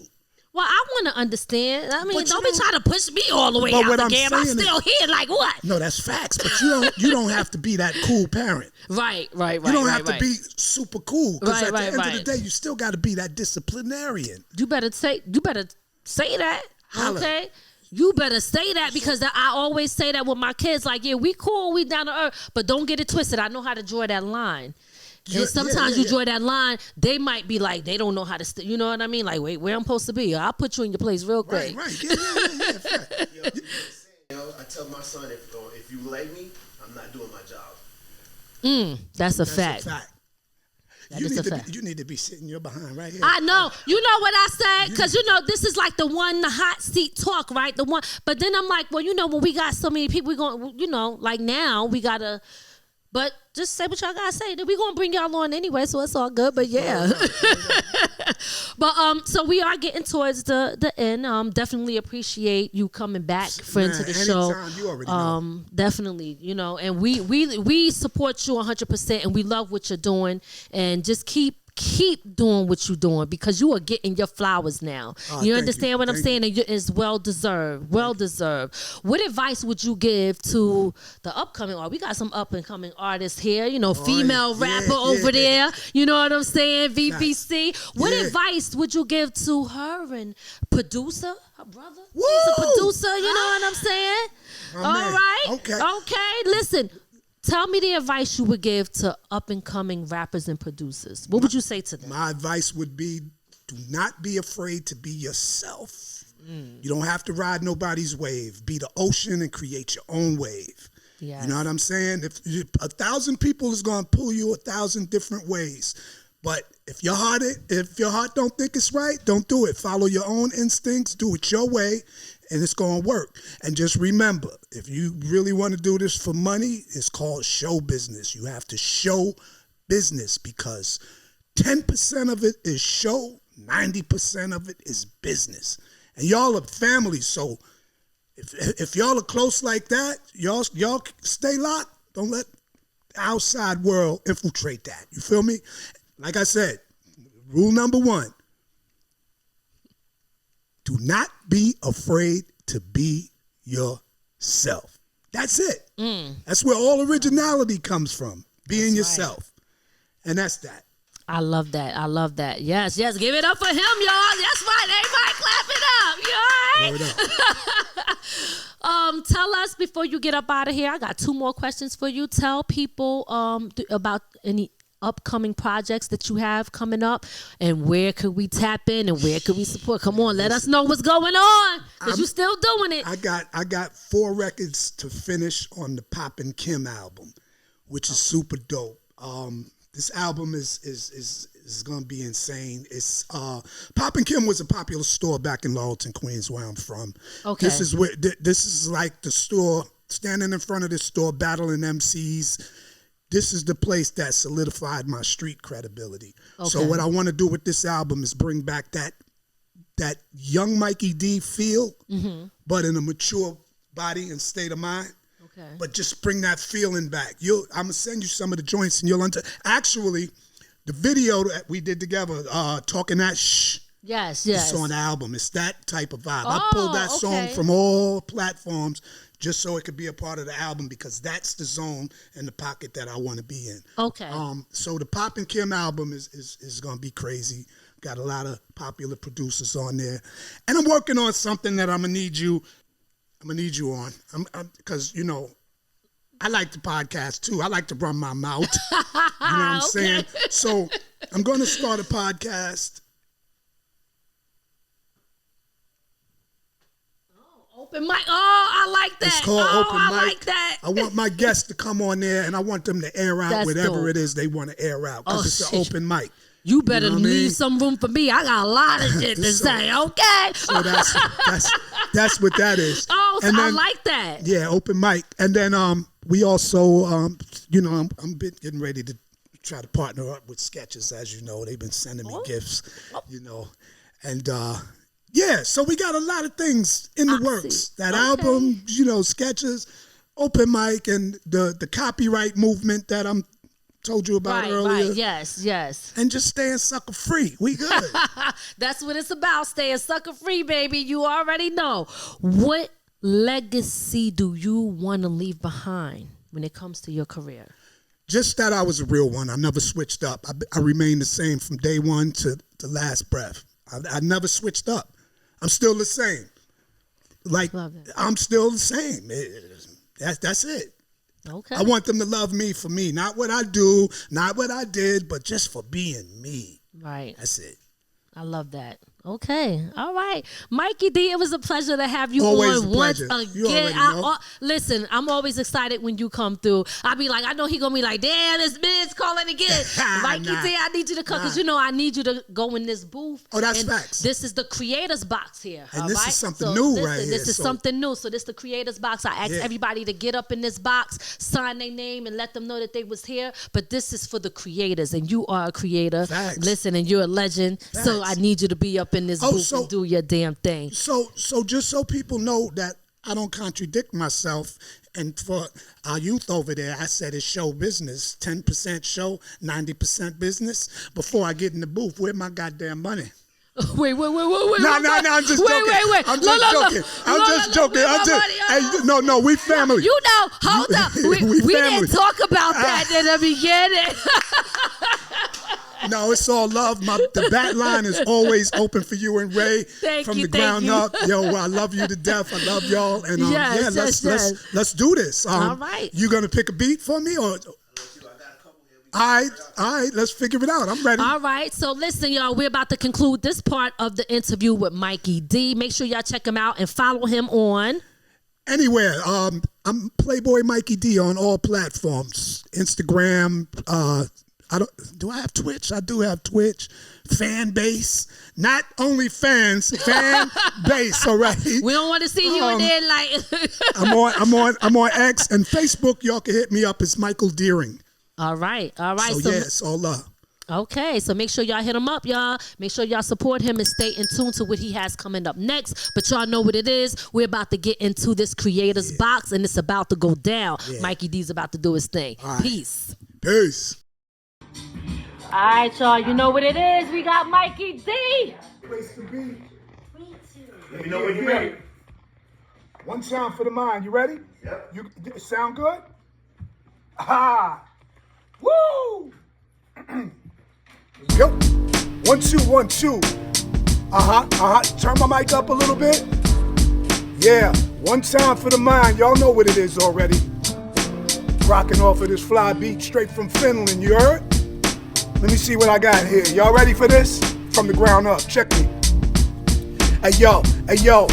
Well, I want to understand. I mean, don't be trying to push me all the way out the game. I'm still here. Like what? No, that's facts. But you don't have to be that cool parent. Right. You don't have to be super cool. Because at the end of the day, you still got to be that disciplinarian. You better say that. Holla. Okay. You better say that, because I always say that with my kids. Like, yeah, we cool, we down to earth, but don't get it twisted. I know how to draw that line. And sometimes you draw that line, they might be like, they don't know how to, you know what I mean? Like, wait, where I'm supposed to be? I'll put you in your place real quick. Right. Yeah. I tell my son, if you like me, I'm not doing my job. That's a fact. You need to be sitting your behind right here. I know. You know what I said? Because, this is like the hot seat talk, right? The one. But then I'm like, well, when we got so many people, we going, like now we got to. But just say what y'all gotta say. We're gonna bring y'all on anyway, so it's all good. But yeah. But so we are getting towards the end. Definitely appreciate you coming back, friend, to the show. You already know. Definitely, and we support you 100%, and we love what you're doing, and just keep doing what you're doing, because you are getting your flowers now. You understand what I'm saying? And it's well deserved. Well deserved. What advice would you give to the upcoming artist? We got some up and coming artists here, female rapper over there. You know what I'm saying? VPC. Nice. What advice would you give to her and producer, her brother? Woo! He's a producer, you know what I'm saying? All right. Okay. Listen. Tell me the advice you would give to up-and-coming rappers and producers. What would you say to them? My advice would be, do not be afraid to be yourself. You don't have to ride nobody's wave. Be the ocean and create your own wave. Yes. You know what I'm saying? If 1,000 people is going to pull you 1,000 different ways. But if your heart don't think it's right, don't do it. Follow your own instincts. Do it your way. And it's going to work. And just remember, if you really want to do this for money, it's called show business. You have to show business, because 10% of it is show, 90% of it is business. And y'all are family, so if y'all are close like that, y'all stay locked. Don't let the outside world infiltrate that. You feel me? Like I said, rule number 1. Do not be afraid to be yourself. That's it. That's where all originality comes from, being yourself. Right. And that's that. I love that. Yes. Give it up for him, y'all. That's right. Everybody clap it up. You all right? Tell us, before you get up out of here, I got 2 more questions for you. Tell people about any upcoming projects that you have coming up, and where could we tap in and where could we support? Come on, let us know what's going on, because you still doing it. I got 4 records to finish on the Poppin' Kim album, which is super dope. This album is gonna be insane. It's Poppin' Kim was a popular store back in Laurelton, Queens, where I'm from. Okay. This is like the store, standing in front of this store battling MCs. This is the place that solidified my street credibility. Okay. So what I want to do with this album is bring back that young Mikey D feel, but in a mature body and state of mind. Okay. But just bring that feeling back. I'm gonna send you some of the joints, and you'll actually, the video that we did together, talking that shh. Yes. It's on the album. It's that type of vibe. I pulled that song from all platforms just so it could be a part of the album, because that's the zone and the pocket that I want to be in. Okay. So the Poppin' Kim album is gonna be crazy. Got a lot of popular producers on there, and I'm working on something that I'm gonna need you on, because I like the podcast too. I like to run my mouth. You know what I'm saying? So I'm going to start a podcast. Open mic. Oh, I like that. It's called Open Mic. I like that. I want my guests to come on there, and I want them to air out whatever it is they want to air out, because it's an open mic. You better leave some room for me. I got a lot of shit to say, okay? So that's what that is. Oh, so I like that. Yeah, open mic. And then we also, I'm getting ready to try to partner up with Sketches, as you know. They've been sending me gifts, And so we got a lot of things in the works. That album, Sketches, open mic, and the copyright movement that I'm told you about earlier. Right, yes. And just staying sucker free. We good. That's what it's about, staying sucker free, baby. You already know. What legacy do you want to leave behind when it comes to your career? Just that I was a real one. I never switched up. I remained the same from day one to the last breath. I never switched up. I'm still the same. I'm still the same. That's it. Okay. I want them to love me for me, not what I do, not what I did, but just for being me. Right. That's it. I love that. Okay. All right. Mikey D, it was a pleasure to have you always on once again. Listen, I'm always excited when you come through. I be like, I know he going to be like, damn, this Miz calling again. Mikey D, I need you to come, because I need you to go in this booth. Oh, that's facts. This is the creator's box here. And this is something new right here. This is something new. So this is the creator's box. I asked everybody to get up in this box, sign their name, and let them know that they was here. But this is for the creators, and you are a creator. Facts. Listen, and you're a legend. Facts. So I need you to be up in this booth and do your damn thing. So just so people know that I don't contradict myself, and for our youth over there, I said it's show business. 10% show, 90% business. Before I get in the booth, where's my goddamn money? Wait. No, I'm just joking. Wait. I'm just joking. No, we family. You know, hold up. We didn't talk about that in the beginning. No, it's all love. The bat line is always open for you and Ray from the ground up. Yo, I love you to death. I love y'all. And let's do this. All right. You gonna pick a beat for me, or? All right, let's figure it out. I'm ready. All right, so listen, y'all, we're about to conclude this part of the interview with Mikey D. Make sure y'all check him out and follow him on anywhere. I'm Playboy Mikey D on all platforms. Instagram, do I have Twitch? I do have Twitch. Fan base. Not only fans, fan base, all right? We don't want to see you in there like I'm on X and Facebook. Y'all can hit me up. It's Michael Deering. All right. So it's all love. Okay, so make sure y'all hit him up, y'all. Make sure y'all support him and stay in tune to what he has coming up next. But y'all know what it is. We're about to get into this creator's box, and it's about to go down. Yeah. Mikey D's about to do his thing. Right. Peace. All right, y'all. You know what it is. We got Mikey D. Place to be. Me too. Let me know when you're ready. One sound for the mind. You ready? Yep. You sound good? Ah. Woo! Yo. 1 2 1 2. Turn my mic up a little bit. Yeah. One sound for the mind. Y'all know what it is already. Rocking off of this fly beat straight from Finland. You heard? Let me see what I got here. Y'all ready for this? From the ground up. Check me. Hey yo, hey yo.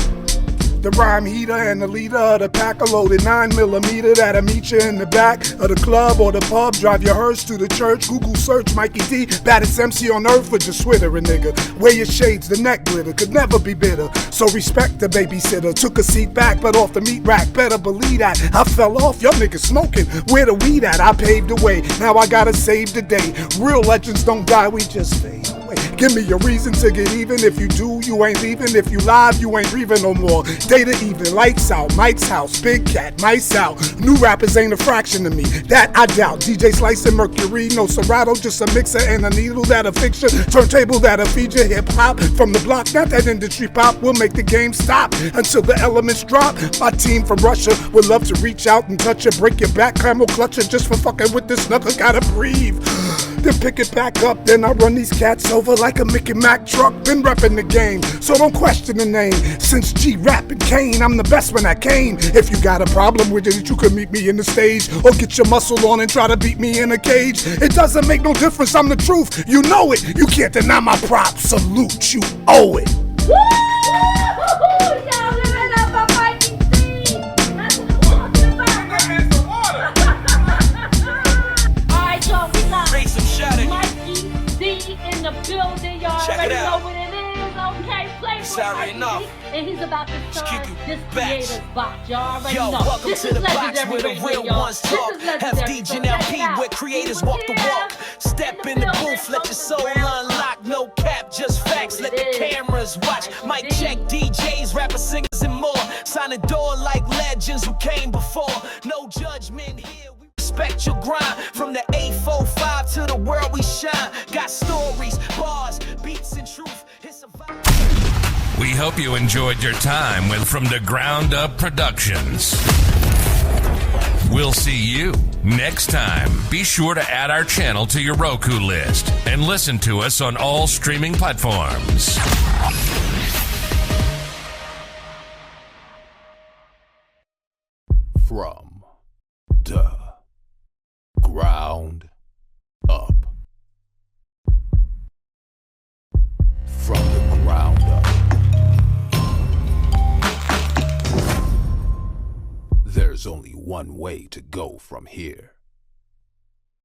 The rhyme heater and the leader of the pack, a loaded 9mm that'll meet you in the back of the club or the pub. Drive your hearse to the church. Google search Mikey D, baddest MC on earth, or just Twitter a nigga. Wear your shades, the neck glitter could never be bitter. So respect the babysitter. Took a seat back, but off the meat rack. Better believe that. I fell off, y'all niggas smoking. Where the weed at? I paved the way. Now I gotta save the day. Real legends don't die, we just fade away. Give me a reason to get even. If you do, you ain't leaving. If you live, you ain't breathing no more. Day to evening, lights out, Mike's house, big cat, mice out. New rappers ain't a fraction of me, that I doubt. DJ Slice and Mercury, no Serato, just a mixer and a needle that'll fix you. Turntable that'll feed you hip hop from the block. Not that industry pop will make the game stop until the elements drop. My team from Russia would love to reach out and touch you, break your back, camel clutch you just for fucking with this knuckle. Gotta breathe. Then pick it back up, then I run these cats over like a Mickey Mac truck. Been repping the game, so don't question the name. Since G-Rap and Kane, I'm the best when I came. If you got a problem with it, you can meet me in the stage or get your muscle on and try to beat me in a cage. It doesn't make no difference, I'm the truth, you know it. You can't deny my props, salute, you owe it. Woo! Y'all give it up for Mikey D. That's what I'm talking about. All right, y'all, we got Mikey D in the building. Y'all already know what it is. Okay, play for Mikey D. And he's about to start this creator's box. Y'all already know. Welcome This to is the box legendary where the radio, real y'all. ones This talk. is legendary. FDG So and check it LP out. where creators We walk the here walk. Step in the booth, let your soul unlock. No cap, just facts. Let the cameras watch. Mic check, DJs, rappers, singers, and more. Sign the door like legends who came before. No judgment here. We respect your grind. From the 845 to the world we shine. Got stories, bars, beats, and truth. It's a vibe. We hope you enjoyed your time with From the Ground Up Productions. We'll see you next time. Be sure to add our channel to your Roku list and listen to us on all streaming platforms. From the ground up. From the ground up. There's only one way to go from here.